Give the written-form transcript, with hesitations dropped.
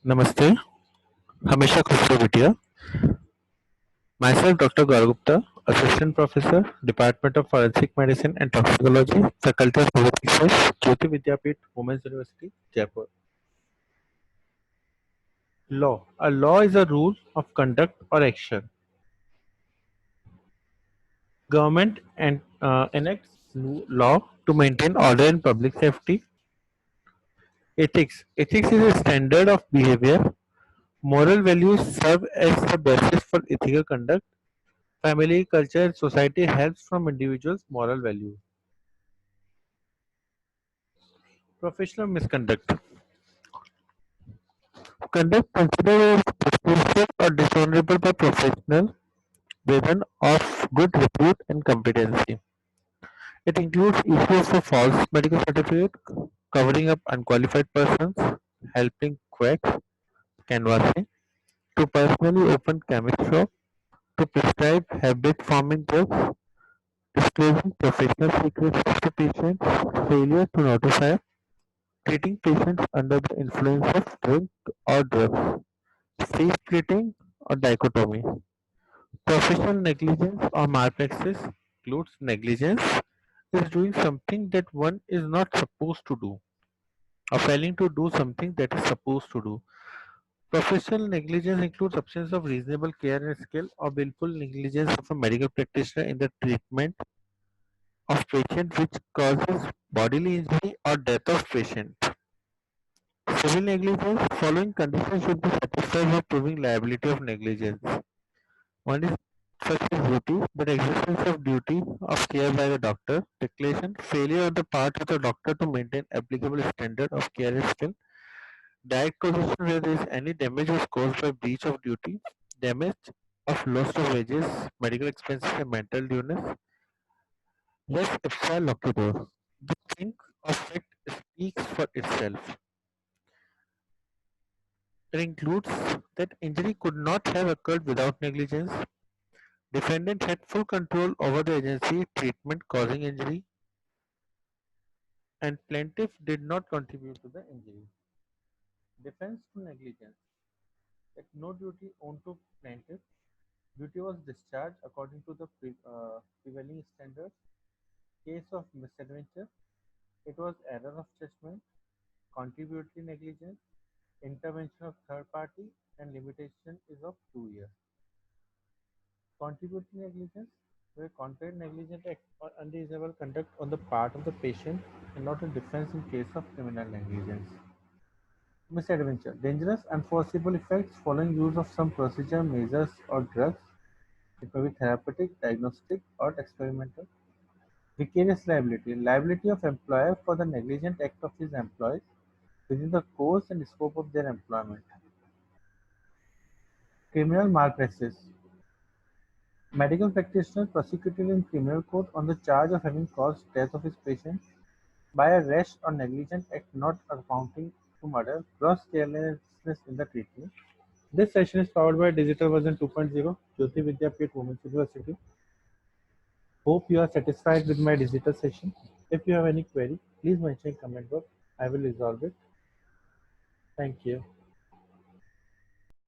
Namaste, Hamisha Khusro. Myself, Dr. Gaurav Gupta, Assistant Professor, Department of Forensic Medicine and Toxicology, Faculty of Public Science, Jyoti Vidyapeeth, Women's University, Jaipur. Law. A law is a rule of conduct or action. Government enacts law to maintain order and public safety. Ethics. Ethics is a standard of behavior. Moral values serve as the basis for ethical conduct. Family, culture, and society helps from individuals' moral values. Professional misconduct. Conduct considered as disgraceful or dishonorable by professional women of good repute and competency. It includes issues of false medical certificate, covering up unqualified persons, helping quacks, canvassing, to personally open chemist shop, to prescribe habit-forming drugs, disclosing professional secrets to patients, failure to notify, treating patients under the influence of drink or drugs, face splitting or dichotomy. Professional negligence or malpractice includes negligence is doing something that one is not supposed to do or failing to do something that is supposed to do. Professional negligence includes absence of reasonable care and skill or willful negligence of a medical practitioner in the treatment of patient which causes bodily injury or death of patient. Civil negligence following conditions should be satisfied for proving liability of negligence. One is such as duty, that existence of duty of care by the doctor, declaration, failure on the part of the doctor to maintain applicable standard of care and skill, direct causation where there is any damage was caused by breach of duty, damage of loss of wages, medical expenses and mental illness, res ipsa loquitur. The thing of it speaks for itself. It includes that injury could not have occurred without negligence. Defendant had full control over the agency treatment causing injury, and plaintiff did not contribute to the injury. Defense to negligence. That no duty owed to plaintiff. Duty was discharged according to the prevailing standards. Case of misadventure. It was error of judgment, contributory negligence, intervention of third party, and limitation is of 2 years. Contributory negligence, where contrary negligent act or unreasonable conduct on the part of the patient and not a defense in case of criminal negligence. Misadventure, dangerous, unforeseeable effects following use of some procedure, measures, or drugs. It may be therapeutic, diagnostic, or experimental. Vicarious liability, liability of employer for the negligent act of his employees within the course and scope of their employment. Criminal malpractice, medical practitioner prosecuted in criminal court on the charge of having caused death of his patient by a rash or negligent act not amounting to murder, gross carelessness in the treatment. This session is powered by Digital Version 2.0, Jyoti Vidyapeeth Women's University. Hope you are satisfied with my digital session. If you have any query, please mention in comment box. I will resolve it. Thank you.